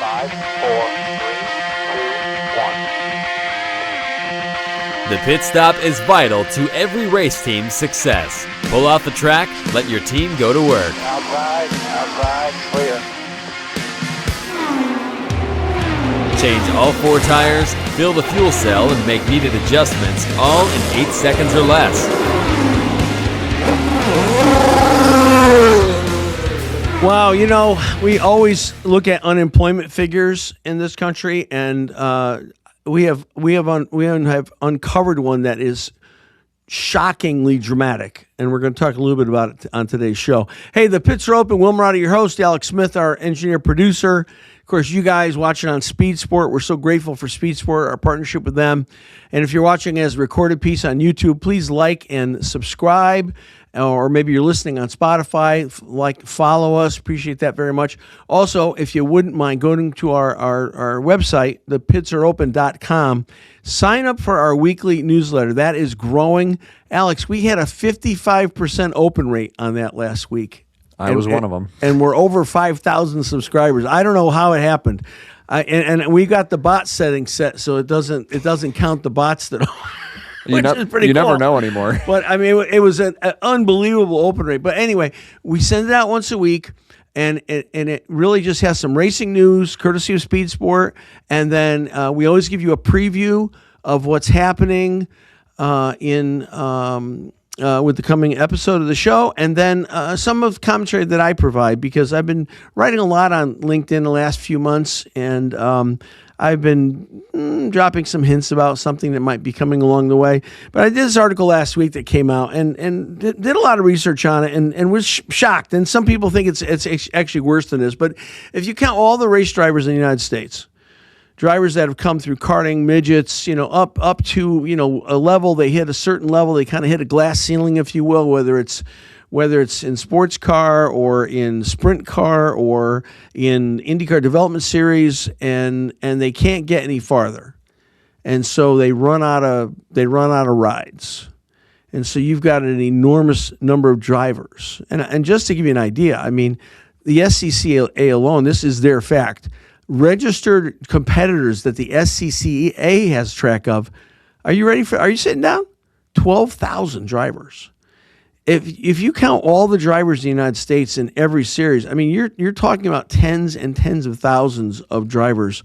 5, 4, 3, 2, 1. The pit stop is vital to every race team's success. Pull off the track, let your team go to work. Outside, clear. Change all 4 tires, fill the fuel cell, and make needed adjustments, all in 8 seconds or less. Wow, you know, we always look at unemployment figures in this country, and we have uncovered one that is shockingly dramatic, and we're going to talk a little bit about it on today's show. Hey, the pits are open. Will Marotta, your host, Alex Smith, our engineer producer. Of course, you guys watching on Speed Sport, we're so grateful for Speed Sport, our partnership with them. And if you're watching as a recorded piece on YouTube, please like and subscribe, or maybe you're listening on Spotify, follow us. Appreciate that very much. Also, if you wouldn't mind going to our website, thepitsareopen.com, sign up for our weekly newsletter. That is growing. Alex, we had a 55% open rate on that last week. I was one of them. And we're over 5,000 subscribers. I don't know how it happened. And we got the bot setting set so it doesn't count the bots that you never know anymore. But I mean, it was an unbelievable open rate. But anyway, we send it out once a week, and it really just has some racing news, courtesy of Speed Sport, and then we always give you a preview of what's happening with the coming episode of the show, and then some of the commentary that I provide, because I've been writing a lot on LinkedIn the last few months, and I've been dropping some hints about something that might be coming along the way. But I did this article last week that came out and did a lot of research on it, and was shocked. And some people think it's actually worse than this. But if you count all the race drivers in the United States, drivers that have come through karting, midgets, up to, a level, they hit a certain level, they kind of hit a glass ceiling, if you will, whether it's in sports car or in sprint car or in IndyCar Development Series, and they can't get any farther. And so they run out of rides. And so you've got an enormous number of drivers. And just to give you an idea, I mean, the SCCA alone, this is their fact, registered competitors that the SCCA has track of. Are you sitting down? 12,000 drivers. If you count all the drivers in the United States in every series, I mean, you're talking about tens and tens of thousands of drivers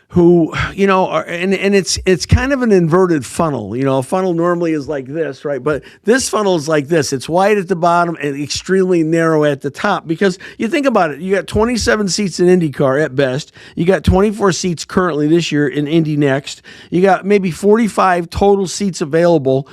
who, are, and it's kind of an inverted funnel. A funnel normally is like this, right? But this funnel is like this. It's wide at the bottom and extremely narrow at the top, because you think about it. You got 27 seats in IndyCar at best. You got 24 seats currently this year in Indy Next. You got maybe 45 total seats available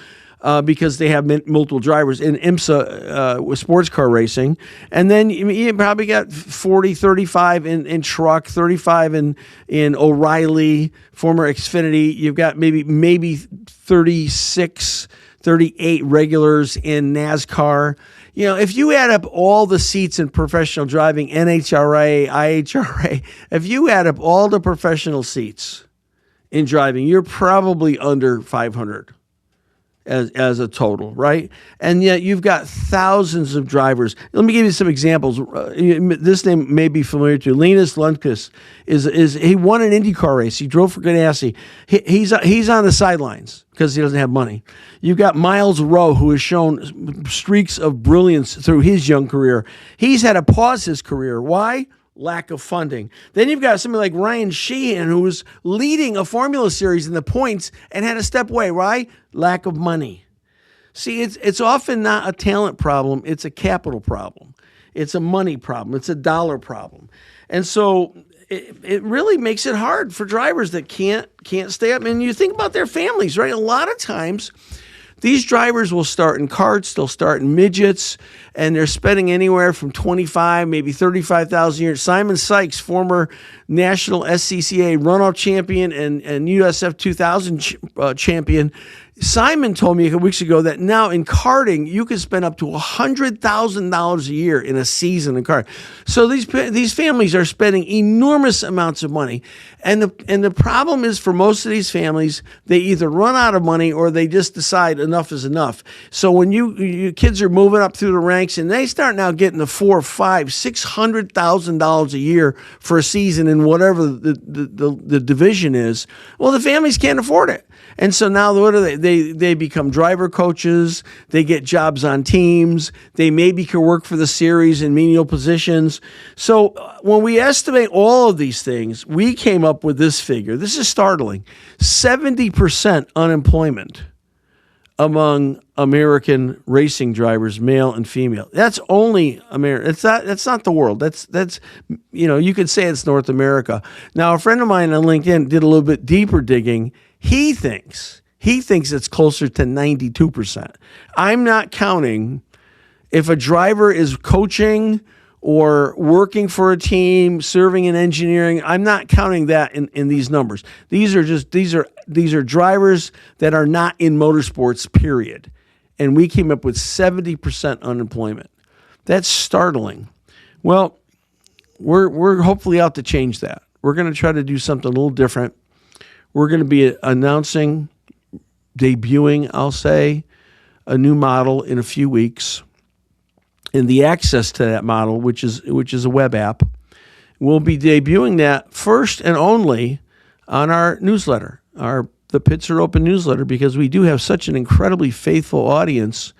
because they have multiple drivers in IMSA with sports car racing. And then you probably got 40, 35 in truck, 35 in O'Reilly, former Xfinity. You've got maybe 36, 38 regulars in NASCAR. If you add up all the seats in professional driving, NHRA, IHRA, if you add up all the professional seats in driving, you're probably under 500. As a total, right? And yet you've got thousands of drivers. Let me give you some examples. This name may be familiar to you. Linus Lundqvist he won an IndyCar race. He drove for Ganassi. He's on the sidelines because he doesn't have money. You've got Miles Rowe, who has shown streaks of brilliance through his young career. He's had to pause his career. Why? Lack of funding. Then you've got somebody like Ryan Sheehan, who was leading a Formula Series in the points and had to step away. Why? Lack of money. See, it's often not a talent problem. It's a capital problem. It's a money problem. It's a dollar problem. And so it really makes it hard for drivers that can't stay up. And you think about their families, right? A lot of times, these drivers will start in karts, they'll start in midgets, and they're spending anywhere from $25,000, maybe $35,000 a year. Simon Sykes, former national SCCA runoff champion and USF 2000 champion, Simon told me a couple weeks ago that now in karting, you can spend up to $100,000 a year in a season in karting. So these families are spending enormous amounts of money. And the problem is for most of these families, they either run out of money or they just decide enough is enough. So when you kids are moving up through the ranks and they start now getting to $400,000, $600,000 a year for a season in whatever the division is, well, the families can't afford it. And so now what are they become driver coaches, they get jobs on teams, they maybe can work for the series in menial positions. So when we estimate all of these things, we came up with this figure. This is startling. 70% unemployment among American racing drivers, male and female. That's only America. That's not the world. That's you could say it's North America. Now, a friend of mine on LinkedIn did a little bit deeper digging. He thinks it's closer to 92%. I'm not counting if a driver is coaching or working for a team, serving in engineering. I'm not counting that in these numbers. These are drivers that are not in motorsports, period. And we came up with 70% unemployment. That's startling. Well, we're hopefully out to change that. We're going to try to do something a little different. We're going to be debuting, I'll say, a new model in a few weeks. And the access to that model, which is a web app, we'll be debuting that first and only on our newsletter, the Pits Are Open newsletter, because we do have such an incredibly faithful audience.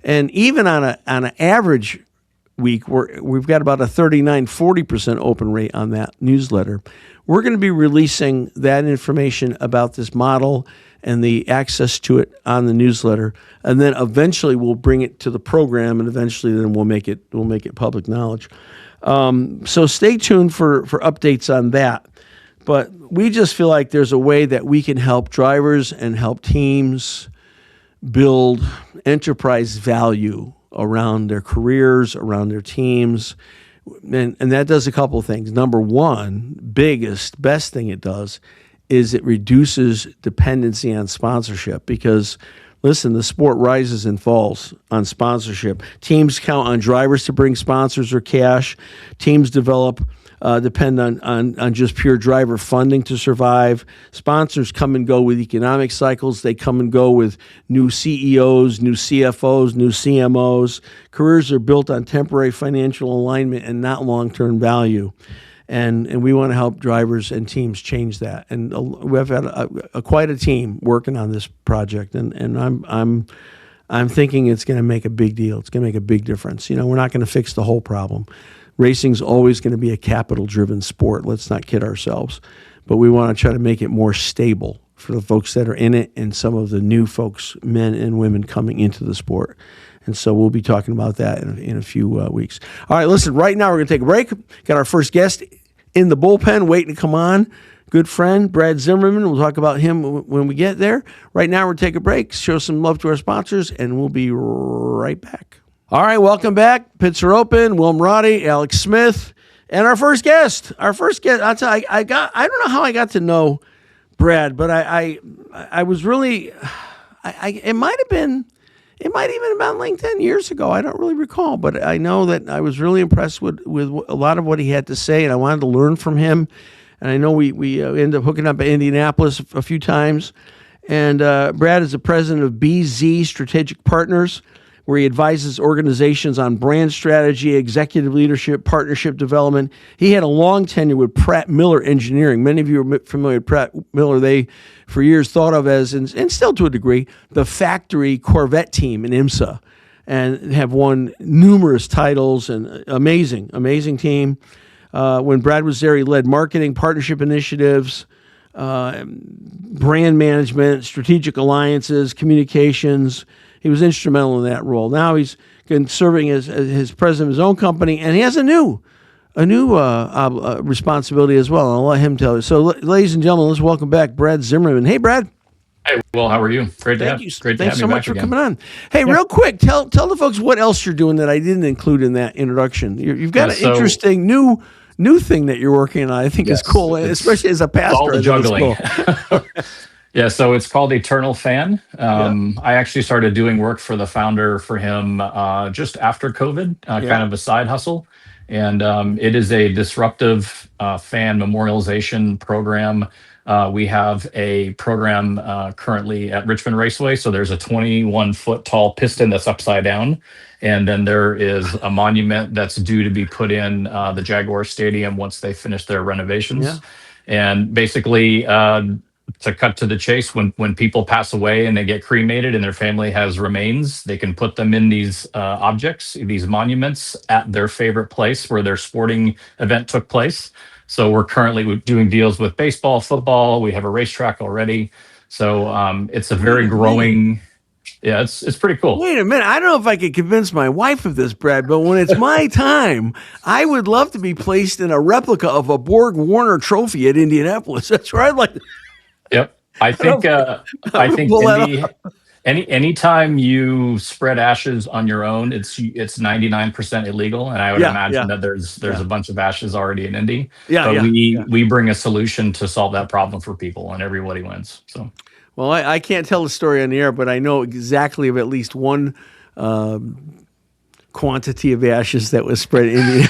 And even on an average week, we've got about a 39-40% open rate on that newsletter. We're going to be releasing that information about this model and the access to it on the newsletter, and then eventually we'll bring it to the program, and eventually then we'll make it public knowledge. So stay tuned for updates on that. But we just feel like there's a way that we can help drivers and help teams build enterprise value around their careers, around their teams. And that does a couple of things. Number one, best thing it does is it reduces dependency on sponsorship, because, listen, the sport rises and falls on sponsorship. Teams count on drivers to bring sponsors or cash. Teams depend on just pure driver funding to survive. Sponsors come and go with economic cycles. They come and go with new CEOs, new CFOs, new CMOs. Careers are built on temporary financial alignment and not long-term value. And we want to help drivers and teams change that. And we've had quite a team working on this project, and I'm thinking it's going to make a big deal. It's going to make a big difference. We're not going to fix the whole problem. Racing's always going to be a capital-driven sport. Let's not kid ourselves. But we want to try to make it more stable for the folks that are in it and some of the new folks, men and women, coming into the sport. And so we'll be talking about that in a few weeks. All right, listen, right now we're going to take a break. Got our first guest in the bullpen waiting to come on. Good friend, Brad Zimmerman. We'll talk about him when we get there. Right now we're going to take a break, show some love to our sponsors, and we'll be right back. All right, welcome back. Pits Are Open. Will Marotti, Alex Smith, and our first guest. I'll tell you, I don't know how I got to know Brad, but I was really, it might have even been on LinkedIn years ago. I don't really recall, but I know that I was really impressed with a lot of what he had to say, and I wanted to learn from him. And I know we ended up hooking up at Indianapolis a few times. And Brad is the president of BZ Strategic Partners, where he advises organizations on brand strategy, executive leadership, partnership development. He had a long tenure with Pratt Miller Engineering. Many of you are familiar with Pratt Miller. They, for years, thought of as, and still to a degree, the factory Corvette team in IMSA, and have won numerous titles, and amazing team. When Brad was there, he led marketing, partnership initiatives, brand management, strategic alliances, communications. He was instrumental in that role. Now he's been serving as his president of his own company, and he has a new responsibility as well. I'll let him tell you. So, ladies and gentlemen, let's welcome back Brad Zimmerman. Hey, Brad. Hey, Will, how are you? Great to have you. Thanks so much for coming on. Hey, real quick, tell the folks what else you're doing that I didn't include in that introduction. You've got an interesting new thing that you're working on. I think is cool, especially as a pastor. All the juggling. Yeah, so it's called Eternal Fan. Yeah. I actually started doing work for the founder for him just after COVID, kind Yeah. of a side hustle. And it is a disruptive fan memorialization program. We have a program currently at Richmond Raceway. So there's a 21-foot tall piston that's upside down. And then there is a monument that's due to be put in the Jaguar Stadium once they finish their Yeah. renovations. And basically, to cut to the chase, when people pass away and they get cremated and their family has remains, they can put them in these objects, these monuments at their favorite place where their sporting event took place. So we're currently doing deals with baseball, football. We have a racetrack already. So it's a very growing. Yeah, it's pretty cool. Wait a minute. I don't know if I could convince my wife of this, Brad, but when it's my time, I would love to be placed in a replica of a Borg Warner trophy at Indianapolis. That's where I'd like to. Yep. I think anytime you spread ashes on your own, it's 99% illegal. And I would imagine that there's a bunch of ashes already in Indy. But we bring a solution to solve that problem for people, and everybody wins. So well, I can't tell the story on the air, but I know exactly of at least one quantity of ashes that was spread in Indy.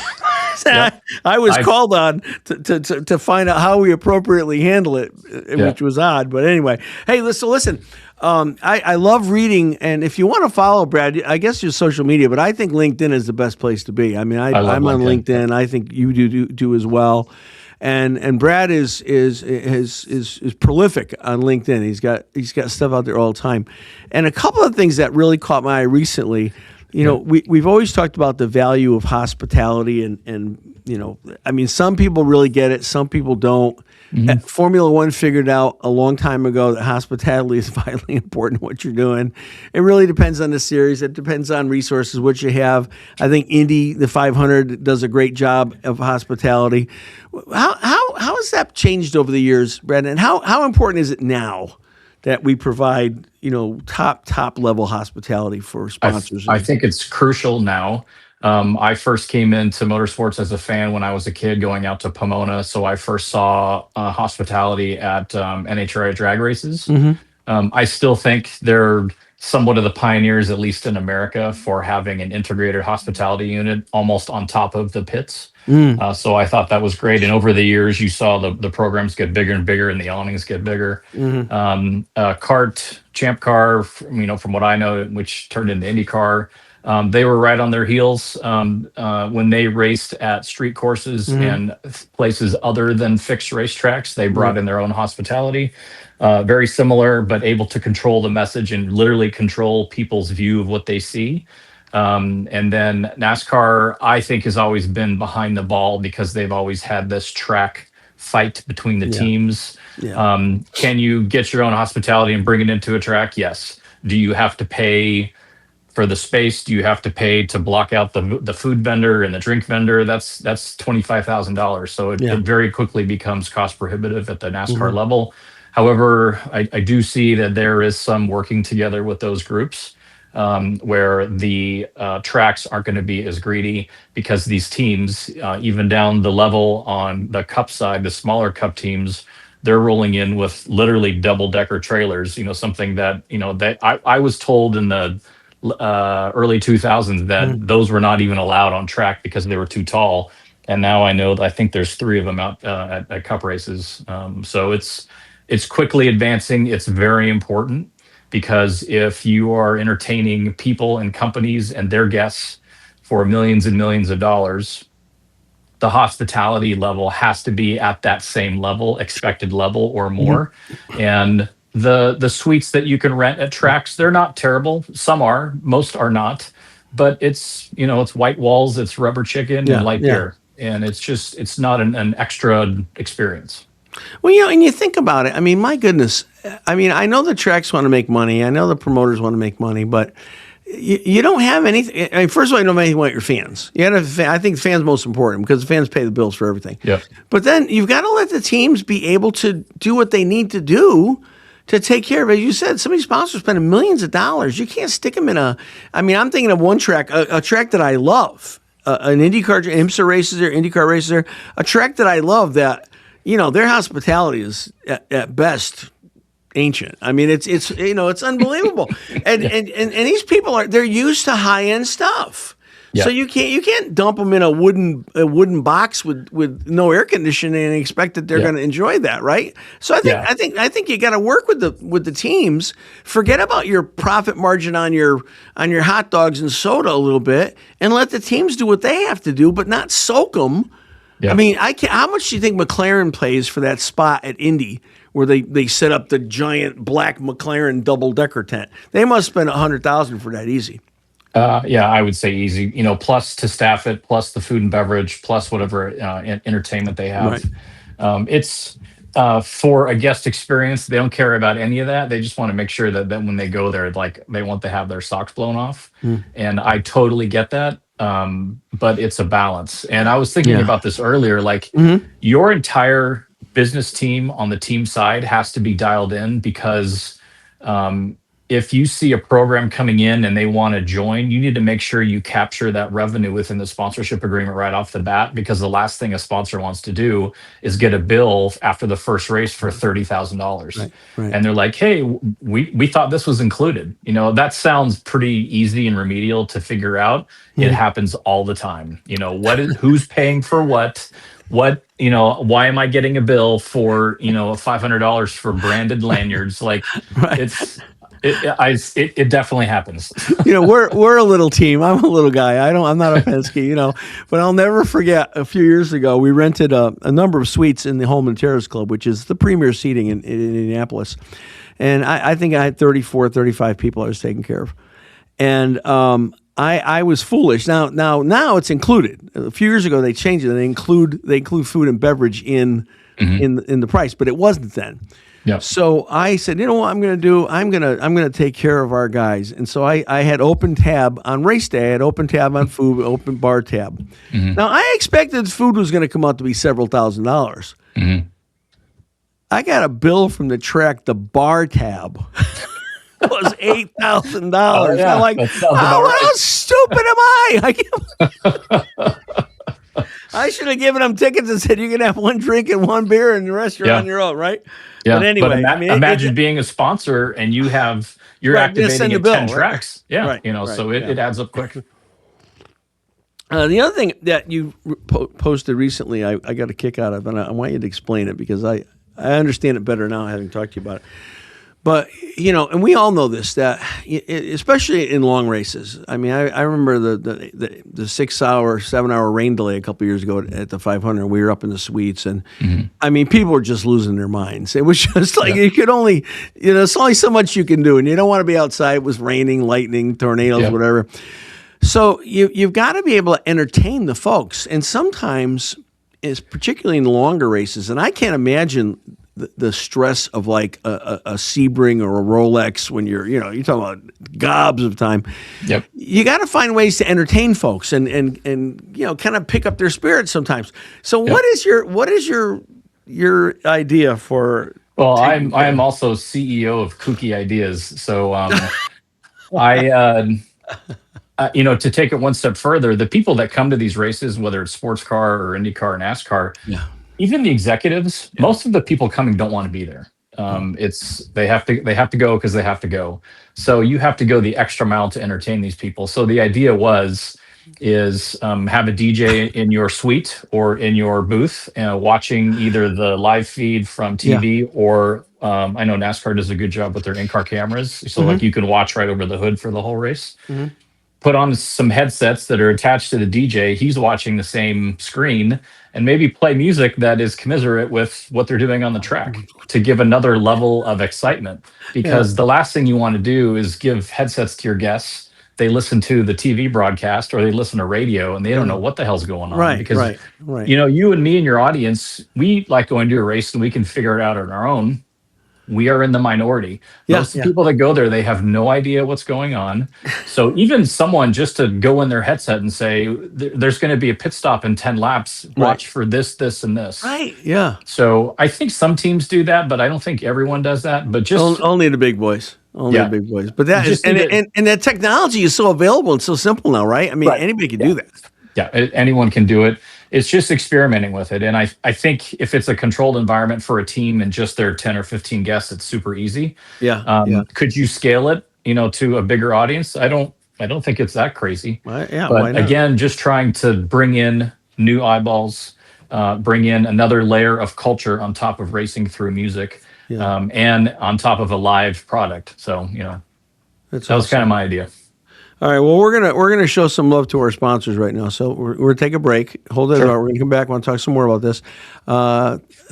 I was called on to find out how we appropriately handle it, which was odd. But anyway, hey, listen. I love reading, and if you want to follow Brad, I guess your social media, but I think LinkedIn is the best place to be. I mean, I'm on LinkedIn. I think you do as well. And Brad is prolific on LinkedIn. He's got stuff out there all the time. And a couple of things that really caught my eye recently. You know, we've always talked about the value of hospitality, and you know, I mean, some people really get it, some people don't. Mm-hmm. Formula One figured out a long time ago that hospitality is vitally important in what you're doing. It really depends on the series. It depends on resources, what you have. I think Indy, the 500, does a great job of hospitality. How has that changed over the years, Brandon? How important is it now that we provide, you know, top level hospitality for sponsors? I think it's crucial now. I first came into motorsports as a fan when I was a kid going out to Pomona. So I first saw hospitality at NHRA drag races. Mm-hmm. I still think they're somewhat of the pioneers, at least in America, for having an integrated hospitality unit almost on top of the pits. So I thought that was great. And over the years, you saw the programs get bigger and bigger and the awnings get bigger. Kart, Champ Car, you know, from what I know, which turned into IndyCar, they were right on their heels when they raced at street courses and places other than fixed racetracks. They brought in their own hospitality. Very similar, but able to control the message and literally control people's view of what they see. And then NASCAR, I think, has always been behind the ball because they've always had this track fight between the teams. Yeah. Can you get your own hospitality and bring it into a track? Yes. Do you have to pay for the space? Do you have to pay to block out the food vendor and the drink vendor? That's $25,000. So it very quickly becomes cost prohibitive at the NASCAR level. However, I do see that there is some working together with those groups where the tracks aren't going to be as greedy because these teams, even down the level on the cup side, the smaller cup teams, they're rolling in with literally double-decker trailers. You know, something that, you know, that I was told in the early 2000s that those were not even allowed on track because they were too tall. And now I know that I think there's 3 of them out at cup races. So it's quickly advancing. It's very important because if you are entertaining people and companies and their guests for millions and millions of dollars, the hospitality level has to be at that same level, expected level or more. And the suites that you can rent at tracks, they're not terrible. Some are, most are not. But it's, you know, it's white walls, it's rubber chicken and light beer. And it's not an extra experience. Well, you know, and you think about it. I mean, my goodness. I mean, I know the tracks want to make money. I know the promoters want to make money, but you don't have anything. I mean, first of all, you don't have anything about your fans. You got to. I think fans most important because the fans pay the bills for everything. Yeah. But then you've got to let the teams be able to do what they need to do to take care of it. As you said, some of these sponsors spending millions of dollars. You can't stick them in a. I mean, I'm thinking of one track, a track that I love, an IndyCar, IMSA races there, IndyCar races there, a track that I love that. You know, their hospitality is at best ancient. I mean, it's it's unbelievable. And these people they're used to high end stuff. Yeah. So you can't dump them in a wooden box with no air conditioning and expect that they're going to enjoy that, right? So I think you got to work with the teams. Forget about your profit margin on your hot dogs and soda a little bit, and let the teams do what they have to do, but not soak them. Yeah. I mean, how much do you think McLaren pays for that spot at Indy where they set up the giant black McLaren double decker tent? They must spend $100,000 for that easy. I would say easy, plus to staff it, plus the food and beverage, plus whatever entertainment they have. Right. It's for a guest experience. They don't care about any of that. They just want to make sure that when they go there, like they want to have their socks blown off. And I totally get that. But it's a balance. And I was thinking about this earlier, like your entire business team on the team side has to be dialed in because if you see a program coming in and they want to join, you need to make sure you capture that revenue within the sponsorship agreement right off the bat, because the last thing a sponsor wants to do is get a bill after the first race for $30,000. Right. And they're like, hey, we thought this was included. That sounds pretty easy and remedial to figure out. It happens all the time. Who's paying for what? What, why am I getting a bill for, $500 for branded lanyards? Like It definitely happens. We're a little team. I'm a little guy. I'm not a Penske, but I'll never forget a few years ago, we rented a number of suites in the Holman Terrace Club, which is the premier seating in Indianapolis. And I think I had 34, 35 people I was taking care of. And I was foolish. Now it's included. A few years ago, they changed it. They include food and beverage in the price, but it wasn't then. Yeah. So I said, you know what I'm going to do? I'm going to take care of our guys. And so I had open tab on race day. I had open tab on food, open bar tab. Now I expected food was going to come out to be several $1,000s. I got a bill from the track. The bar tab was $8,000. Oh, yeah. I'm like, how stupid am I? I should have given them tickets and said, you can have one drink and one beer and the rest you're on your own, right? Yeah. But anyway, imagine being a sponsor and you're activating at 10 tracks. Yeah. Right, so it adds up quick. The other thing that you posted recently, I got a kick out of, and I want you to explain it because I understand it better now having talked to you about it. But, and we all know this, that especially in long races. I mean, I remember the 6-hour, 7-hour rain delay a couple of years ago at the 500. We were up in the suites, and I mean, people were just losing their minds. It was just like you could only, it's only so much you can do, and you don't want to be outside. It was raining, lightning, tornadoes, whatever. So you've got to be able to entertain the folks, and sometimes, particularly in longer races, and I can't imagine the stress of like a Sebring or a Rolex when you're talking about gobs of time. Yep. You got to find ways to entertain folks and kind of pick up their spirits sometimes. So what is your idea for? Well, I am also CEO of Kooky Ideas. So to take it one step further, the people that come to these races, whether it's sports car or IndyCar or NASCAR, even the executives, most of the people coming don't want to be there. They have to go because they have to go. So you have to go the extra mile to entertain these people. So the idea is have a DJ in your suite or in your booth, watching either the live feed from TV or I know NASCAR does a good job with their in-car cameras. So like you can watch right over the hood for the whole race. Put on some headsets that are attached to the DJ. He's watching the same screen, and maybe play music that is commensurate with what they're doing on the track to give another level of excitement. Because the last thing you want to do is give headsets to your guests. They listen to the TV broadcast or they listen to radio and they don't know what the hell's going on. Right, because, you and me and your audience, we like going to a race and we can figure it out on our own. We are in the minority. Most people that go there, they have no idea what's going on. So even someone just to go in their headset and say, there's going to be a pit stop in 10 laps, watch for this, this, and this. Right, yeah. So I think some teams do that, but I don't think everyone does that. But just only the big boys. Only the big boys. But that is, and that technology is so available and so simple now, right? I mean, anybody can do that. Yeah, anyone can do it. it's just experimenting with it. And I think if it's a controlled environment for a team and just their 10 or 15 guests, it's super easy. Yeah. Could you scale it, to a bigger audience? I don't think it's that crazy. Why But not? again, just trying to bring in new eyeballs, bring in another layer of culture on top of racing through music, and on top of a live product. So, that was kind of my idea. All right. Well, we're gonna show some love to our sponsors right now. So we're gonna take a break. Hold it. Sure. We're gonna come back. I want to talk some more about this.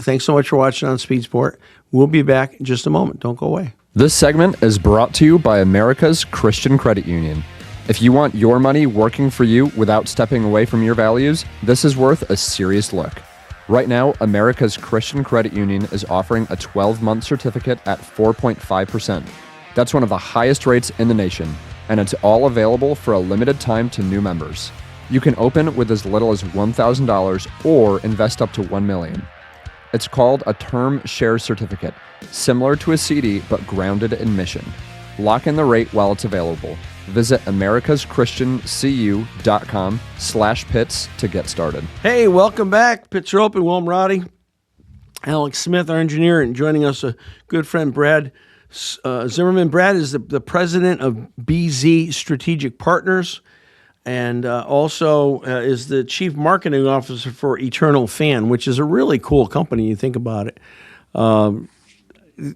Thanks so much for watching on Speed Sport. We'll be back in just a moment. Don't go away. This segment is brought to you by America's Christian Credit Union. If you want your money working for you without stepping away from your values, this is worth a serious look. Right now, America's Christian Credit Union is offering a 12-month certificate at 4.5%. That's one of the highest rates in the nation, and it's all available for a limited time to new members. You can open with as little as $1,000 or invest up to $1 million. It's called a term share certificate, similar to a CD but grounded in mission. Lock in the rate while it's available. Visit americaschristiancu.com/pits to get started. Hey, welcome back. Pits are open. Will Roddy, Alex Smith, our engineer, and joining us, a good friend, Brad Zimmerman. Brad is the president of BZ Strategic Partners, and also is the chief marketing officer for Eternal Fan, which is a really cool company. You think about it.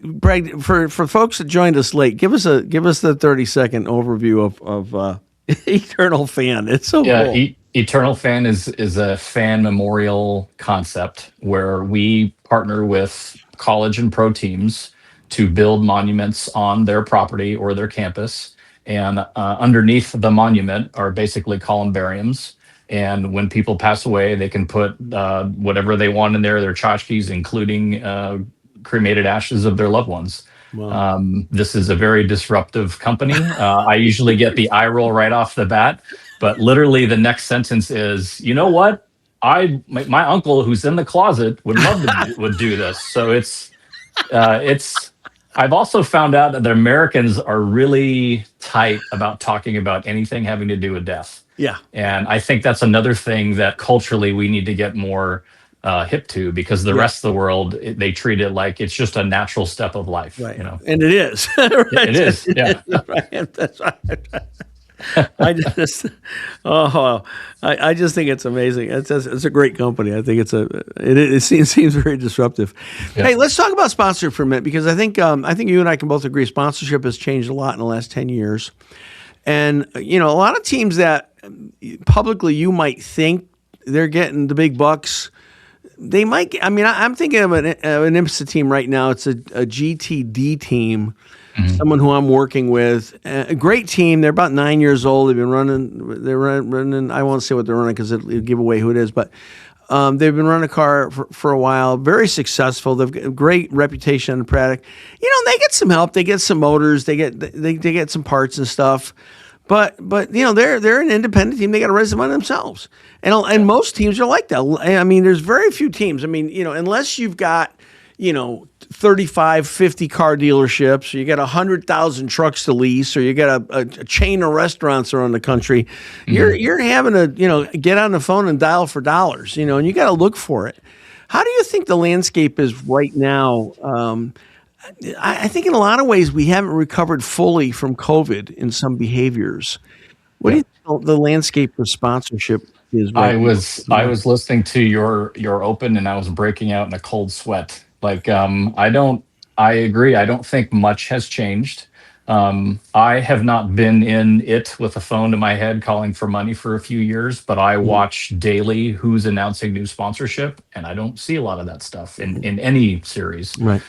Brad, for folks that joined us late, give us the 30-second overview of Eternal Fan. It's so cool. Eternal Fan is a fan memorial concept where we partner with college and pro teams to build monuments on their property or their campus. And underneath the monument are basically columbariums. And when people pass away, they can put whatever they want in there, their tchotchkes, including cremated ashes of their loved ones. Wow. This is a very disruptive company. I usually get the eye roll right off the bat, but literally the next sentence is, you know what? My uncle who's in the closet would love to would do this. So it's I've also found out that the Americans are really tight about talking about anything having to do with death. Yeah. And I think that's another thing that culturally we need to get more hip to, because the rest of the world, they treat it like it's just a natural step of life. Right. And it is. Right. It is. Yeah. Right. That's right. I just think it's amazing. It's a great company. I think it seems very disruptive. Yeah. Hey, let's talk about sponsorship for a minute, because I think you and I can both agree sponsorship has changed a lot in the last 10 years. And a lot of teams that publicly you might think they're getting the big bucks, they might. I'm thinking of an IMSA team right now. It's a GTD team. Mm-hmm. Someone who I'm working with, a great team. They're about 9 years old. They've been running. They're running. I won't say what they're running because it'll give away who it is. But they've been running a car for a while. Very successful. They've got a great reputation on the product. They get some help. They get some motors. They get some parts and stuff. But they're an independent team. They got to raise the money themselves. And most teams are like that. There's very few teams. Unless you've got 35, 50 car dealerships, or you got 100,000 trucks to lease, or you got a chain of restaurants around the country, you're having to get on the phone and dial for dollars, and you got to look for it. How do you think the landscape is right now? I think in a lot of ways we haven't recovered fully from COVID in some behaviors. What do you think the landscape for sponsorship is right I was listening to your open, and I was breaking out in a cold sweat. I agree. I don't think much has changed. I have not been in it with a phone to my head calling for money for a few years, but I watch daily who's announcing new sponsorship, and I don't see a lot of that stuff in any series. Right.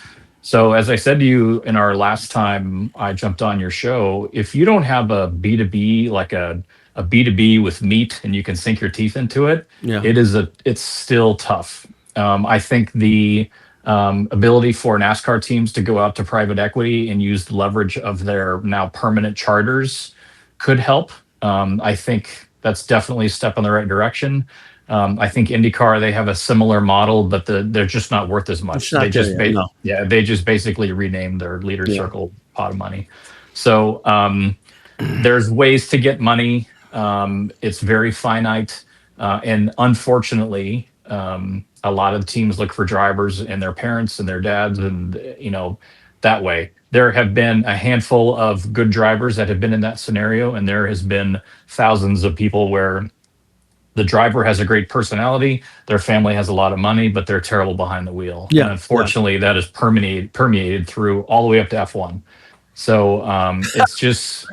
So as I said to you in our last time I jumped on your show, if you don't have a B2B, like a B2B with meat, and you can sink your teeth into it, it's still tough. I think the ability for NASCAR teams to go out to private equity and use the leverage of their now permanent charters could help. I think that's definitely a step in the right direction. I think IndyCar, they have a similar model, but they're just not worth as much. They just basically renamed their leader circle pot of money. So there's ways to get money. It's very finite. And unfortunately, a lot of the teams look for drivers and their parents and their dads, and that way. There have been a handful of good drivers that have been in that scenario, and there has been thousands of people where the driver has a great personality, their family has a lot of money, but they're terrible behind the wheel. And Yeah. unfortunately, that is permeated through all the way up to F1. So it's just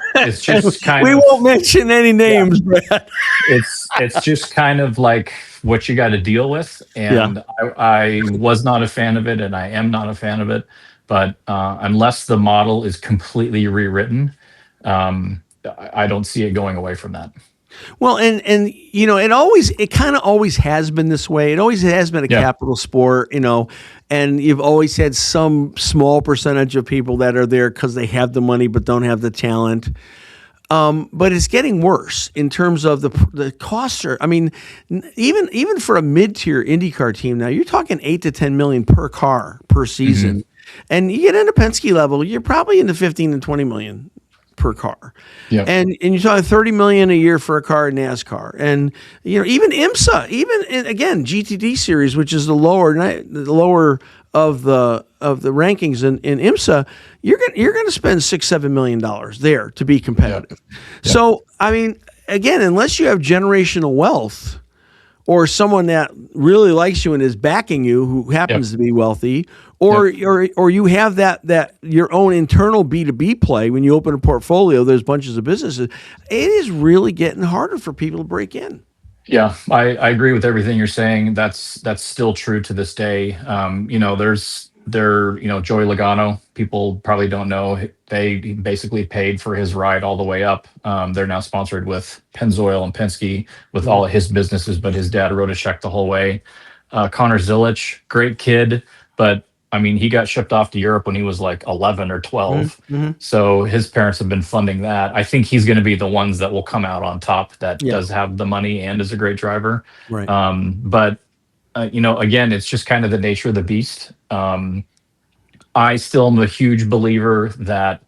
kind We of, won't mention any yeah, names, Brad. it's just kind of like what you got to deal with. And I was not a fan of it, and I am not a fan of it. But unless the model is completely rewritten, I don't see it going away from that. Well, and it kind of always has been this way. It always has been a capital sport, and you've always had some small percentage of people that are there because they have the money but don't have the talent. But it's getting worse in terms of the costs are. I mean, even for a mid-tier IndyCar team now, you're talking 8 to 10 million per car per season, and you get into Penske level, you're probably into 15 to 20 million per car. Yep. And you're talking 30 million a year for a car in NASCAR. And even IMSA, again GTD series, which is the lower of the rankings in IMSA, you're going to spend $6-7 million there to be competitive. Yep. So I mean, again, unless you have generational wealth or someone that really likes you and is backing you, who happens to be wealthy, or you have that your own internal B2B play when you open a portfolio, there's bunches of businesses, it is really getting harder for people to break in. Yeah, I agree with everything you're saying. That's still true to this day. Joey Logano, people probably don't know, they basically paid for his ride all the way up. They're now sponsored with Pennzoil and Penske with all of his businesses, but his dad wrote a check the whole way. Connor Zilic, great kid, but I mean, he got shipped off to Europe when he was like 11 or 12. So his parents have been funding that. I think he's going to be the ones that will come out on top that does have the money and is a great driver. Right. But again, it's just kind of the nature of the beast. I still am a huge believer that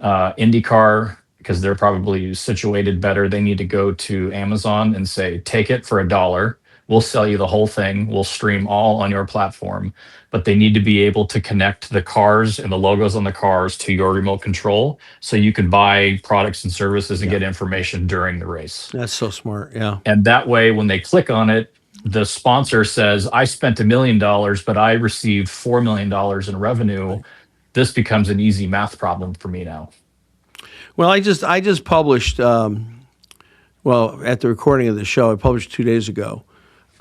IndyCar, because they're probably situated better, they need to go to Amazon and say, take it for $1. We'll sell you the whole thing. We'll stream all on your platform. But they need to be able to connect the cars and the logos on the cars to your remote control so you can buy products and services and get information during the race. That's so smart. Yeah. And that way, when they click on it, the sponsor says, I spent $1 million, but I received $4 million in revenue. Right. This becomes an easy math problem for me now. Well, I just published, at the recording of the show, I published 2 days ago,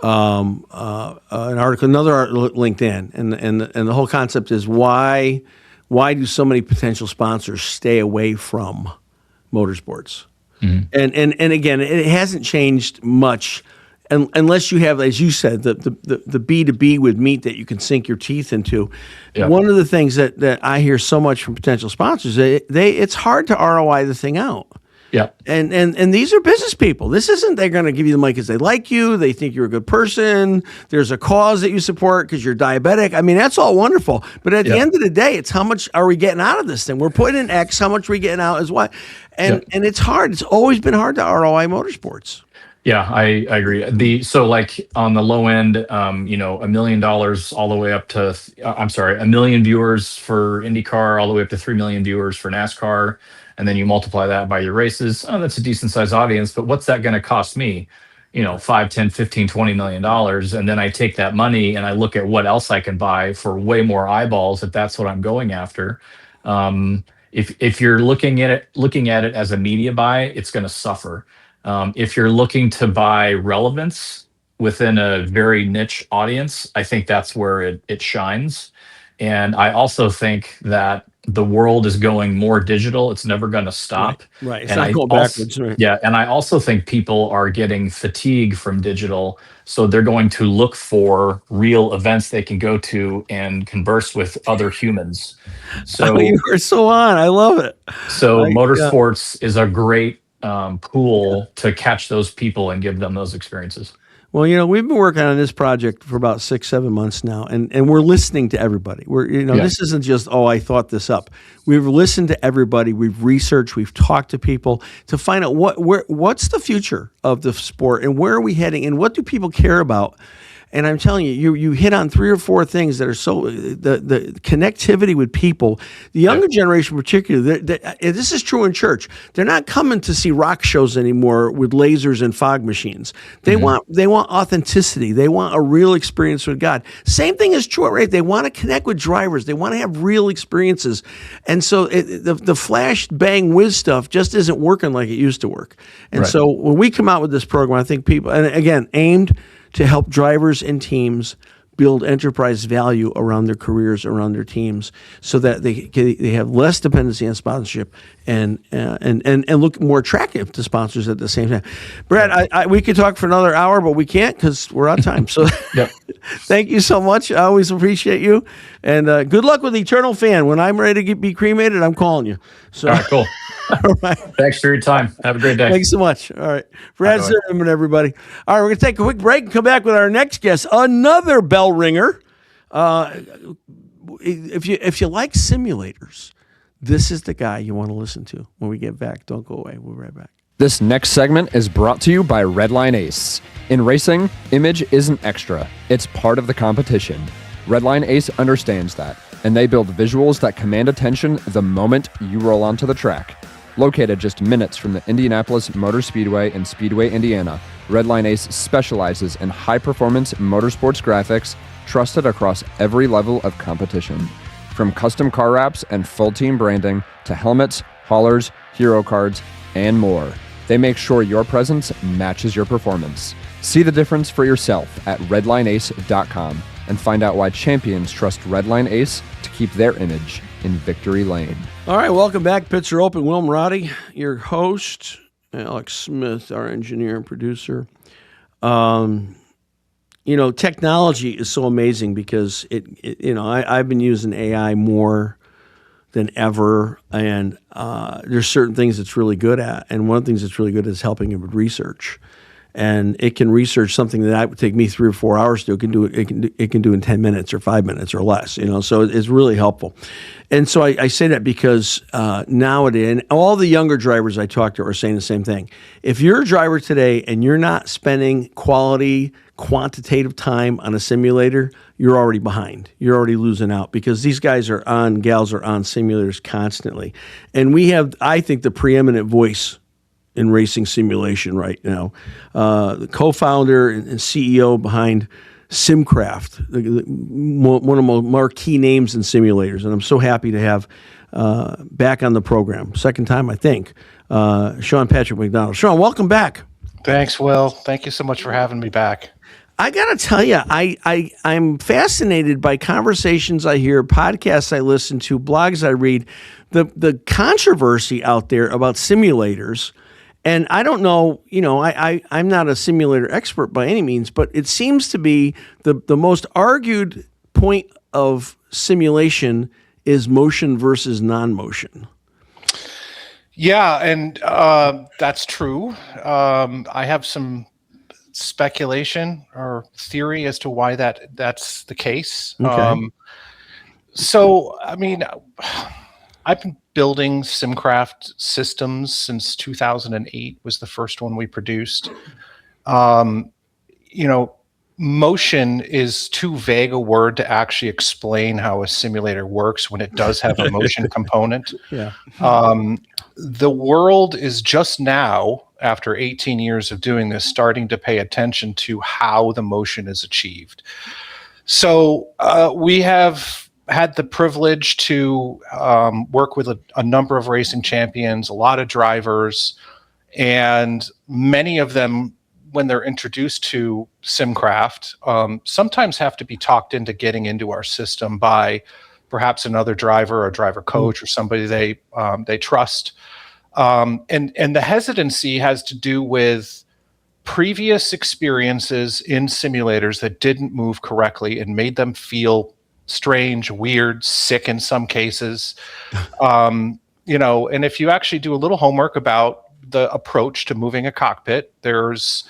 an article, another article, LinkedIn, and the whole concept is why do so many potential sponsors stay away from motorsports? And again, it hasn't changed much, unless you have, as you said, the B2B with meat that you can sink your teeth into. Yeah. One of the things that I hear so much from potential sponsors, it's hard to ROI the thing out. Yeah. And these are business people. This isn't they're going to give you the money because they like you. They think you're a good person. There's a cause that you support because you're diabetic. I mean, that's all wonderful. But at the end of the day, it's how much are we getting out of this thing? We're putting in X. How much are we getting out is what. And it's hard. It's always been hard to ROI motorsports. Yeah, I agree. So like on the low end, $1 million all the way up to, 1 million viewers for IndyCar, all the way up to 3 million viewers for NASCAR. And then you multiply that by your races. Oh, that's a decent sized audience, but what's that going to cost me? 5, 10, 15, $20 million. And then I take that money and I look at what else I can buy for way more eyeballs if that's what I'm going after. If you're looking at it as a media buy, it's going to suffer. If you're looking to buy relevance within a very niche audience, I think that's where it shines. And I also think that the world is going more digital. It's never going to stop. Right. It's not going backwards. Right. Yeah. And I also think people are getting fatigue from digital. So they're going to look for real events they can go to and converse with other humans. So you are so on. I love it. So motorsports is a great pool to catch those people and give them those experiences. Well, we've been working on this project for about 6-7 months now, and we're listening to everybody. This isn't just, I thought this up. We've listened to everybody. We've researched. We've talked to people to find out what's the future of the sport and where are we heading and what do people care about. And I'm telling you, you hit on 3 or 4 things that are so the connectivity with people. The younger generation, particularly, this is true in church. They're not coming to see rock shows anymore with lasers and fog machines. They want authenticity. They want a real experience with God. Same thing is true, right? They want to connect with drivers. They want to have real experiences. And so the flash bang whiz stuff just isn't working like it used to work. And so when we come out with this program, I think people, and again, aimed to help drivers and teams build enterprise value around their careers, around their teams, so that they have less dependency on sponsorship and look more attractive to sponsors at the same time. Brad, we could talk for another hour, but we can't because we're out of time. So thank you so much. I always appreciate you. And good luck with Eternal Fan. When I'm ready to be cremated, I'm calling you. So, all right, cool. All right. Thanks for your time. Have a great day. Thanks so much. All right. Brad Zimmerman, everybody. All right, we're going to take a quick break and come back with our next guest, another bell ringer. If you like simulators, this is the guy you want to listen to when we get back. Don't go away. We'll be right back. This next segment is brought to you by Redline Ace. In racing, image isn't extra. It's part of the competition. Redline Ace understands that, and they build visuals that command attention the moment you roll onto the track. Located just minutes from the Indianapolis Motor Speedway in Speedway, Indiana, Redline Ace specializes in high-performance motorsports graphics trusted across every level of competition. From custom car wraps and full-team branding to helmets, haulers, hero cards, and more, they make sure your presence matches your performance. See the difference for yourself at redlineace.com and find out why champions trust Redline Ace to keep their image in victory lane. All right, welcome back. Pits are open. Will Marotti, your host. Alex Smith, our engineer and producer. Technology is so amazing because I've been using AI more than ever, and there's certain things it's really good at, and one of the things it's really good at is helping it with research. And it can research something that would take me 3 or 4 hours to do. It can do in 10 minutes or 5 minutes or less. So it's really helpful. And so I say that because nowadays, and all the younger drivers I talk to are saying the same thing. If you're a driver today and you're not spending quality, quantitative time on a simulator, you're already behind. You're already losing out because these gals are on simulators constantly. And we have, I think, the preeminent voice in racing simulation right now. The co-founder and CEO behind SimCraft, one of the marquee names in simulators. And I'm so happy to have back on the program, second time, I think, Sean Patrick MacDonald. Sean, welcome back. Thanks, Will. Thank you so much for having me back. I got to tell you, I'm fascinated by conversations I hear, podcasts I listen to, blogs I read, the controversy out there about simulators. And I don't know, I'm not a simulator expert by any means, but it seems to be the most argued point of simulation is motion versus non-motion. Yeah, and that's true. I have some speculation or theory as to why that's the case. Okay. I've been building SimCraft systems since 2008 was the first one we produced. Motion is too vague a word to actually explain how a simulator works when it does have a motion component. Yeah. The world is just now, after 18 years of doing this, starting to pay attention to how the motion is achieved. So we have had the privilege to work with a number of racing champions, a lot of drivers, and many of them, when they're introduced to SimCraft, sometimes have to be talked into getting into our system by perhaps another driver or driver coach or somebody they trust. And the hesitancy has to do with previous experiences in simulators that didn't move correctly and made them feel strange, weird, sick in some cases. And if you actually do a little homework about the approach to moving a cockpit, there's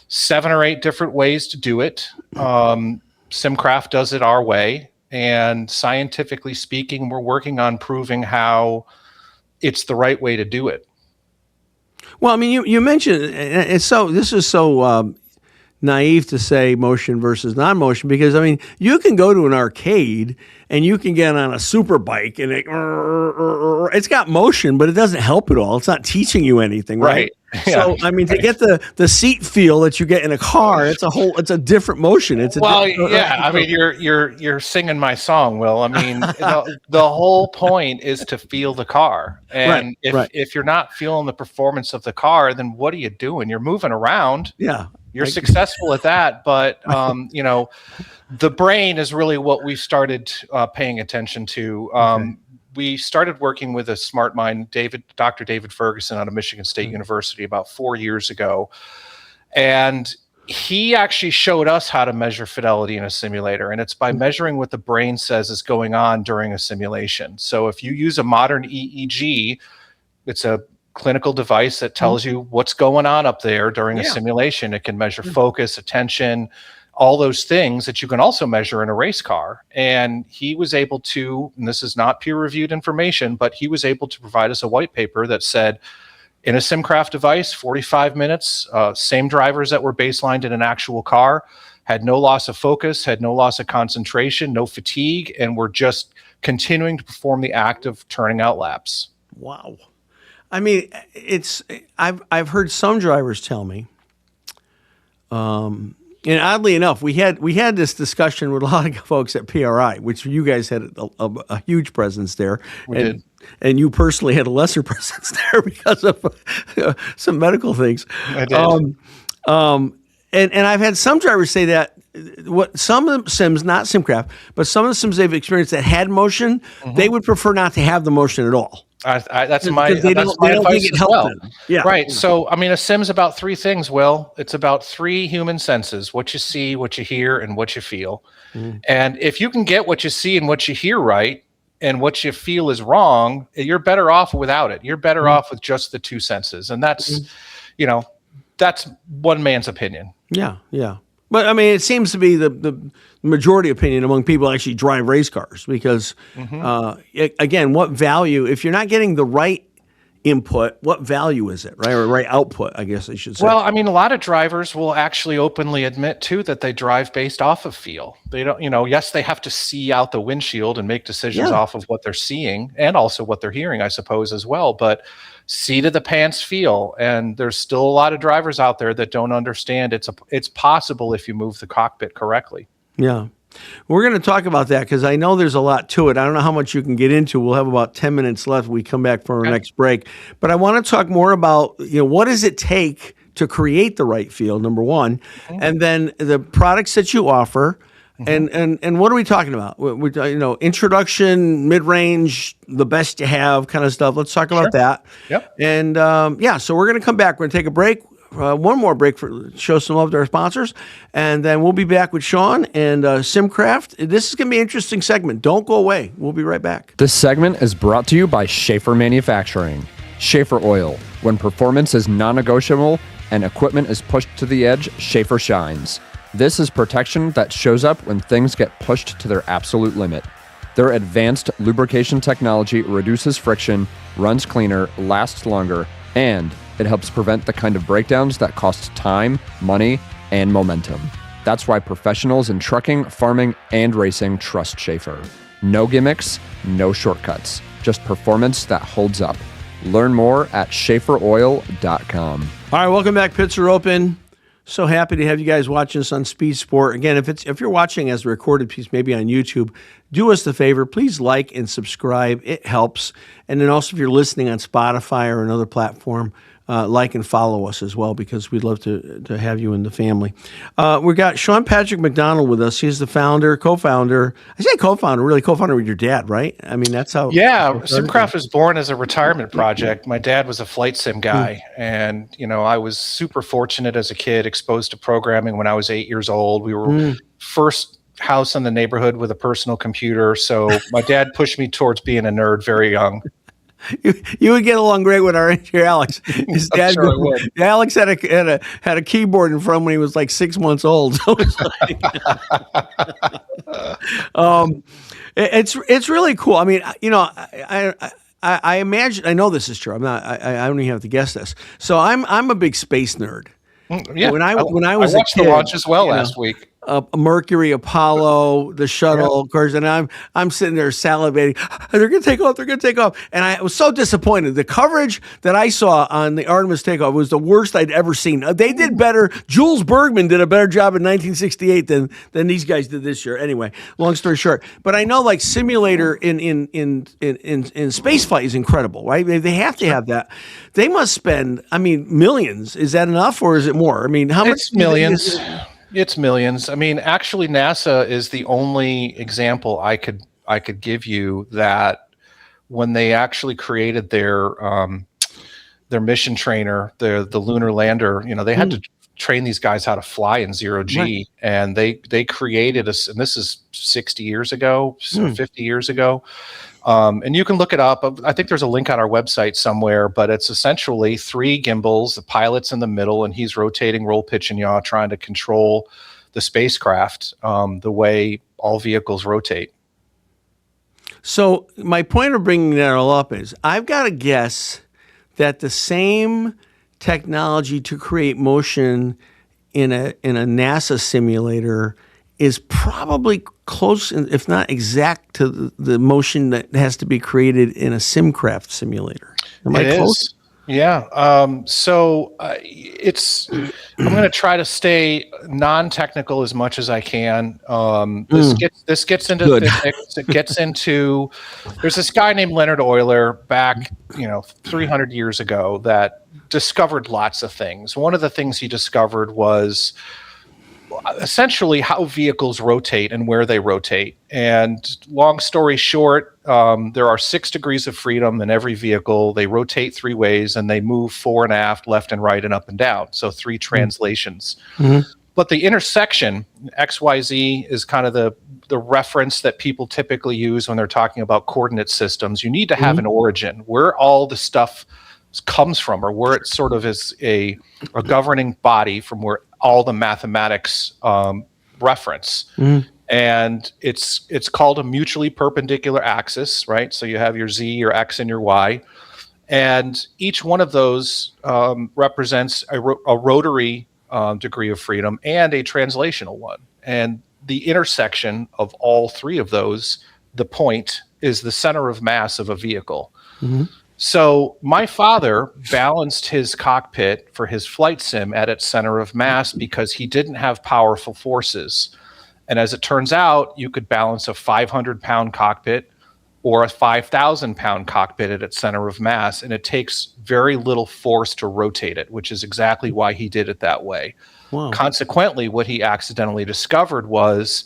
7 or 8 different ways to do it. SimCraft does it our way. And scientifically speaking, we're working on proving how it's the right way to do it. Well, I mean, you mentioned this is so naive to say motion versus non-motion, because I mean, you can go to an arcade and you can get on a super bike and it's got motion, but it doesn't help at all. It's not teaching you anything, right? Yeah. So I mean, to get the seat feel that you get in a car, it's a different motion. I mean, you're singing my song, Will. I mean, the whole point is to feel the car, and if you're not feeling the performance of the car, then what are you doing? You're moving around. Yeah. You're successful at that, but the brain is really what we started paying attention to. We started working with a smart mind, Dr. David Ferguson out of Michigan State University about 4 years ago, and he actually showed us how to measure fidelity in a simulator, and it's by measuring what the brain says is going on during a simulation. So if you use a modern EEG, it's a clinical device that tells you what's going on up there during a simulation. It can measure focus, attention, all those things that you can also measure in a race car. And he was able to, and this is not peer-reviewed information, but he was able to provide us a white paper that said, in a SimCraft device, 45 minutes, same drivers that were baselined in an actual car, had no loss of focus, had no loss of concentration, no fatigue, and were just continuing to perform the act of turning out laps. Wow. I mean, I've heard some drivers tell me, and oddly enough, we had this discussion with a lot of folks at PRI, which you guys had a huge presence there. We did. And you personally had a lesser presence there because of some medical things. I did. And I've had some drivers say that what some of the sims, not SimCraft, but some of the sims they've experienced that had motion, they would prefer not to have the motion at all. That's my They don't advice think it as helped well. them. Yeah. Right. So, I mean, a sim's about 3 things, Will. It's about 3 human senses: what you see, what you hear, and what you feel. And if you can get what you see and what you hear right, and what you feel is wrong, you're better off without it. You're better off with just the 2 senses. And that's, that's one man's opinion. Yeah, yeah. But I mean, it seems to be the majority opinion among people who actually drive race cars because, again, what value, if you're not getting the right input, what value is it, right? Or right output, I guess I should say. Well, I mean, a lot of drivers will actually openly admit, too, that they drive based off of feel. They don't, yes, they have to see out the windshield and make decisions off of what they're seeing and also what they're hearing, I suppose, as well. But seat of the pants feel, and there's still a lot of drivers out there that don't understand it's possible if you move the cockpit correctly. Yeah. We're going to talk about that because I know there's a lot to it. I don't know how much you can get into. We'll have about 10 minutes left when we come back for our next break. But I want to talk more about, what does it take to create the right feel, number one, and then the products that you offer. And what are we talking about? Introduction, mid-range, the best you have kind of stuff. Let's talk about that. Yep. And so we're going to come back. We're going to take a break. One more break for show some love to our sponsors, and then we'll be back with Sean and SimCraft. This is going to be an interesting segment. Don't go away. We'll be right back. This segment is brought to you by Schaefer Manufacturing. Schaefer Oil. When performance is non-negotiable and equipment is pushed to the edge, Schaefer shines. This is protection that shows up when things get pushed to their absolute limit. Their advanced lubrication technology reduces friction, runs cleaner, lasts longer, and it helps prevent the kind of breakdowns that cost time, money, and momentum. That's why professionals in trucking, farming, and racing trust Schaefer. No gimmicks, no shortcuts, just performance that holds up. Learn more at SchaeferOil.com. All right, welcome back. Pits are open. So happy to have you guys watching us on Speed Sport. Again, if you're watching as a recorded piece, maybe on YouTube, do us the favor. Please like and subscribe. It helps. And then also if you're listening on Spotify or another platform, like and follow us as well because we'd love to have you in the family. We got Sean Patrick MacDonald with us. He's the co-founder. I say co-founder, really co-founder with your dad, right? I mean, that's how. Yeah, SimCraft was born as a retirement project. My dad was a flight sim guy, and I was super fortunate as a kid, exposed to programming when I was 8 years old. We were first house in the neighborhood with a personal computer, so my dad pushed me towards being a nerd very young. You would get along great with our engineer Alex. His dad, sure I would. Alex had a keyboard in front of him when he was like 6 months old. So it's like, it's really cool. I mean, I imagine, I know this is true. I don't even have to guess this. So I'm a big space nerd. Yeah, When I was watched a kid, the launch as well last week. Mercury, Apollo, the shuttle, of course, and I'm sitting there salivating. They're going to take off. They're going to take off, and I was so disappointed. The coverage that I saw on the Artemis takeoff was the worst I'd ever seen. They did better. Jules Bergman did a better job in 1968 than these guys did this year. Anyway, long story short, but I know like simulator in space flight is incredible, right? They have to have that. They must spend, I mean, millions. Is that enough, or is it more? I mean, how much? It's millions. It's millions. I mean, actually, NASA is the only example I could give you that when they actually created their mission trainer, the lunar lander, they had to train these guys how to fly in zero G, right. And they created and this is 60 years ago, 50 years ago. And you can look it up. I think there's a link on our website somewhere, but it's essentially 3 gimbals, the pilot's in the middle, and he's rotating roll, pitch, and yaw, trying to control the spacecraft the way all vehicles rotate. So my point of bringing that all up is I've got to guess that the same technology to create motion in a NASA simulator is probably close, if not exact, to the motion that has to be created in a SimCraft simulator. Am I close? Yeah. So I'm going to try to stay non-technical as much as I can. This gets into physics. It gets into. There's this guy named Leonard Euler back, 300 years ago that discovered lots of things. One of the things he discovered was essentially how vehicles rotate and where they rotate. And long story short, there are 6 degrees of freedom in every vehicle. They rotate 3 ways and they move fore and aft, left and right, and up and down. So 3 translations. Mm-hmm. But the intersection, XYZ, is kind of the reference that people typically use when they're talking about coordinate systems. You need to have an origin where all the stuff comes from, or where it sort of is a governing body from where all the mathematics reference. And it's called a mutually perpendicular axis, right? So you have your Z, your X, and your Y. And each one of those represents a rotary degree of freedom and a translational one. And the intersection of all 3 of those, the point, is the center of mass of a vehicle. Mm-hmm. So my father balanced his cockpit for his flight sim at its center of mass because he didn't have powerful forces. And as it turns out, you could balance a 500-pound cockpit or a 5,000-pound cockpit at its center of mass, and it takes very little force to rotate it, which is exactly why he did it that way. Wow. Consequently, what he accidentally discovered was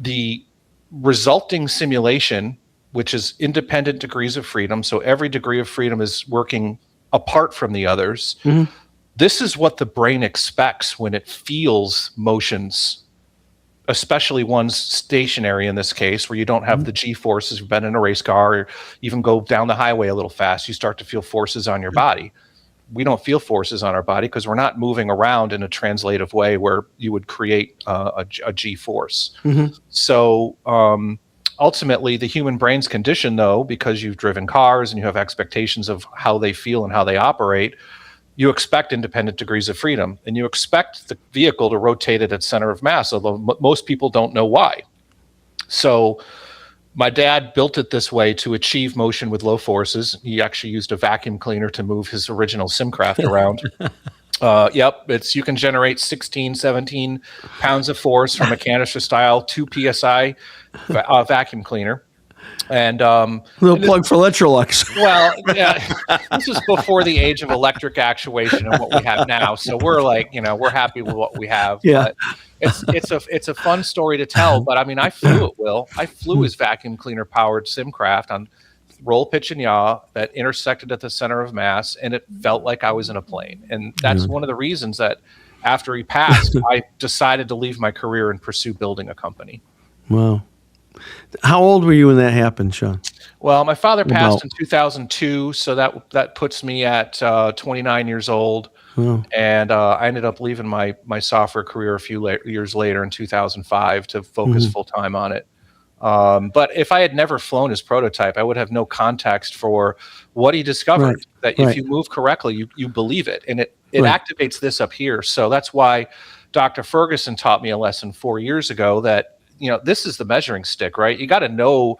the resulting simulation, which is independent degrees of freedom. So every degree of freedom is working apart from the others. Mm-hmm. This is what the brain expects when it feels motions, especially ones stationary in this case, where you don't have the G-forces. You've been in a race car or even go down the highway a little fast, you start to feel forces on your body. We don't feel forces on our body because we're not moving around in a translative way where you would create a G-force. Mm-hmm. So, ultimately, the human brain's conditioned, though, because you've driven cars and you have expectations of how they feel and how they operate, you expect independent degrees of freedom, and you expect the vehicle to rotate at its center of mass, although most people don't know why. So my dad built it this way to achieve motion with low forces. He actually used a vacuum cleaner to move his original SimCraft around. You can generate 16, 17 pounds of force from a canister style 2 PSI vacuum cleaner. And little plug for Electrolux. Well, yeah, this is before the age of electric actuation and what we have now. So we're like, we're happy with what we have. Yeah. But it's a fun story to tell. But I mean, I flew it, Will. I flew his vacuum cleaner powered SimCraft on roll, pitch, and yaw that intersected at the center of mass, and it felt like I was in a plane. And that's one of the reasons that after he passed, I decided to leave my career and pursue building a company. Wow. How old were you when that happened, Sean? Well, my father passed About. in 2002, so that puts me at 29 years old. Oh, And I ended up leaving my software career a few years later in 2005 to focus full time on it. But if I had never flown his prototype, I would have no context for what he discovered. right, That if right, you move correctly, you believe it, and it right. activates this up here. So that's why Dr. Ferguson taught me a lesson 4 years ago that this is the measuring stick, right? You got to know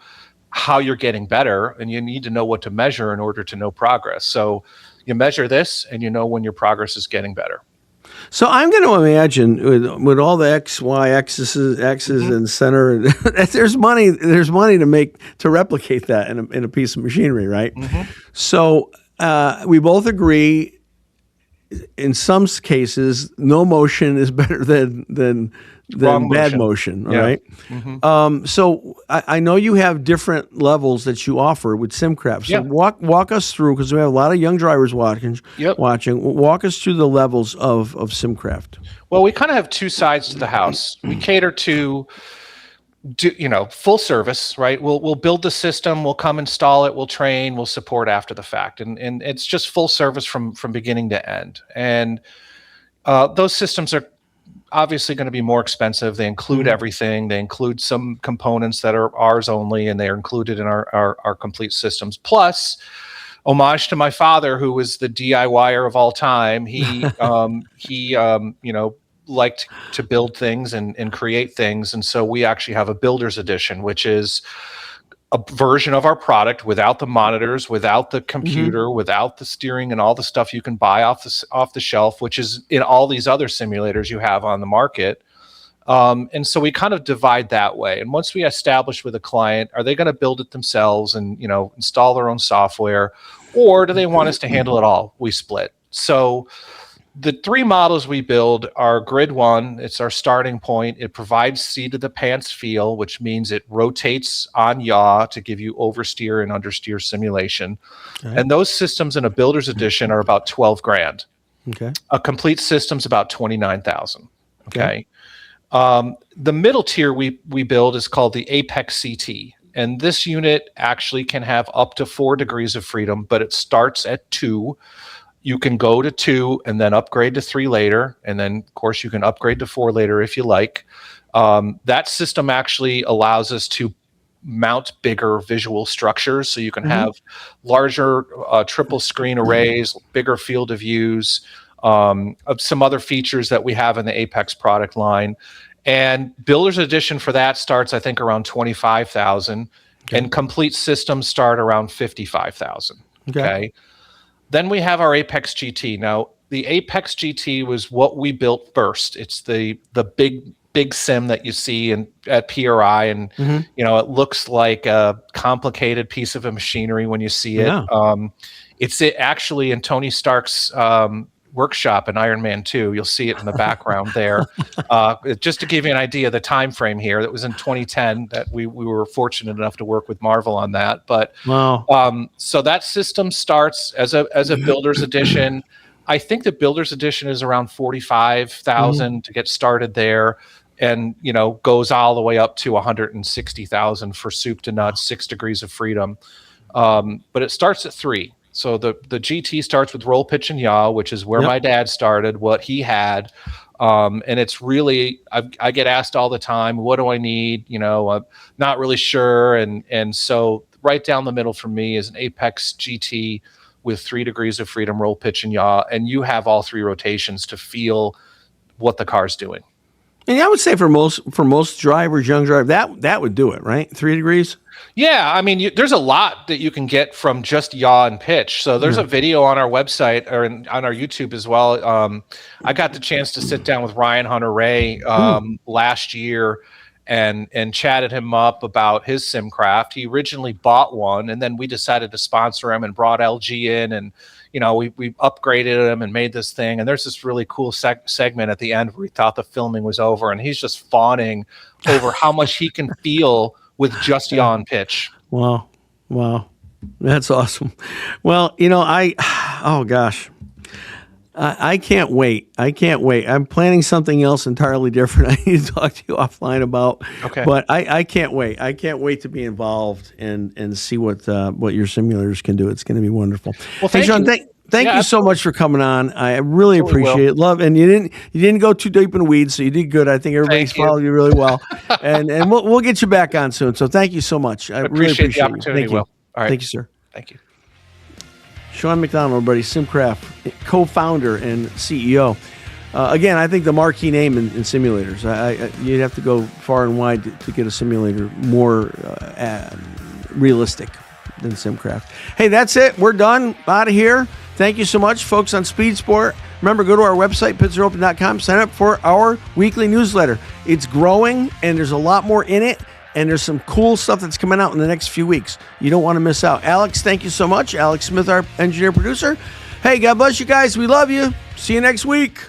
how you're getting better, and you need to know what to measure in order to know progress. So you measure this, and you know when your progress is getting better. So I'm going to imagine with all the X, Y, X's and center, there's money to replicate that in a piece of machinery, right? So we both agree. In some cases, no motion is better than bad motion. All right. So I know you have different levels that you offer with SimCraft. So walk us through, because we have a lot of young drivers watching. Walk us through the levels of SimCraft. Well, we kind of have two sides to the house. We cater to full service, right? We'll build the system, we'll come install it, we'll train, we'll support after the fact, and it's just full service from beginning to end. And those systems are obviously going to be more expensive. They include everything. They include some components that are ours only, and they are included in our complete systems. Plus, homage to my father, who was the DIYer of all time. He liked to build things and create things. And so we actually have a builder's edition, which is a version of our product without the monitors, without the computer, without the steering and all the stuff you can buy off the shelf, which is in all these other simulators you have on the market. And so we kind of divide that way. And once we establish with a client, are they going to build it themselves and install their own software, or do they want us to handle it all? We split. So the three models we build are Grid 1. It's our starting point. It provides seat of the pants feel, which means it rotates on yaw to give you oversteer and understeer simulation. Okay. And those systems in a builder's edition are about 12 grand. Okay. A complete system's about 29,000. Okay. The middle tier we build is called the Apex CT. And this unit actually can have up to 4 degrees of freedom, but it starts at 2. You can go to 2 and then upgrade to 3 later. And then, of course, you can upgrade to 4 later if you like. That system actually allows us to mount bigger visual structures. So you can have larger triple screen arrays, bigger field of views, of some other features that we have in the Apex product line. And Builder's Edition for that starts, I think, around 25,000. Okay. And complete systems start around 55,000. Okay. Then we have our Apex GT. Now, the Apex GT was what we built first. It's the big sim that you see at PRI, and it looks like a complicated piece of machinery when you see it. Yeah. It's actually in Tony Stark's workshop in Iron Man 2. You'll see it in the background there. Just to give you an idea of the time frame here, that was in 2010 that we were fortunate enough to work with Marvel on that. But wow. So that system starts as a builder's edition. I think the builder's edition is around 45,000 to get started there, and goes all the way up to 160,000 for soup to nuts, 6 degrees of freedom. But it starts at 3. So the GT starts with roll, pitch, and yaw, which is where my dad started, what he had. And it's really, I get asked all the time, what do I need? I'm not really sure. And so right down the middle for me is an Apex GT with 3 degrees of freedom, roll, pitch, and yaw. And you have all 3 rotations to feel what the car's doing. And I would say for most drivers, young drivers, that would do it, right? 3 degrees? Yeah, I mean, there's a lot that you can get from just yaw and pitch. So there's a video on our website or on our YouTube as well. I got the chance to sit down with Ryan Hunter-Ray last year and chatted him up about his SimCraft. He originally bought one, and then we decided to sponsor him and brought LG in, and we upgraded him and made this thing. And there's this really cool segment at the end where he thought the filming was over, and he's just fawning over how much he can feel with just yaw and pitch. Wow. That's awesome. Well, oh gosh. I can't wait. I can't wait. I'm planning something else entirely different. I need to talk to you offline about. Okay. But I can't wait. I can't wait to be involved and see what your simulators can do. It's going to be wonderful. Well, hey, thank Sean, you. thank Yeah, you so much for coming on. I really Totally appreciate it. Love, and you didn't go too deep in the weeds, so you did good. I think everybody's Thank you. followed you really well, and we'll get you back on soon. So thank you so much. I really appreciate the opportunity, you. Thank you. Will. All right. Thank you, sir. Thank you. Sean MacDonald, everybody, SimCraft, co-founder and CEO. Again, I think the marquee name in simulators. You'd have to go far and wide to get a simulator more realistic than SimCraft. Hey, that's it. We're done. Out of here. Thank you so much, folks on Speed Sport. Remember, go to our website, pitsareopen.com, sign up for our weekly newsletter. It's growing, and there's a lot more in it. And there's some cool stuff that's coming out in the next few weeks. You don't want to miss out. Alex, thank you so much. Alex Smith, our engineer producer. Hey, God bless you guys. We love you. See you next week.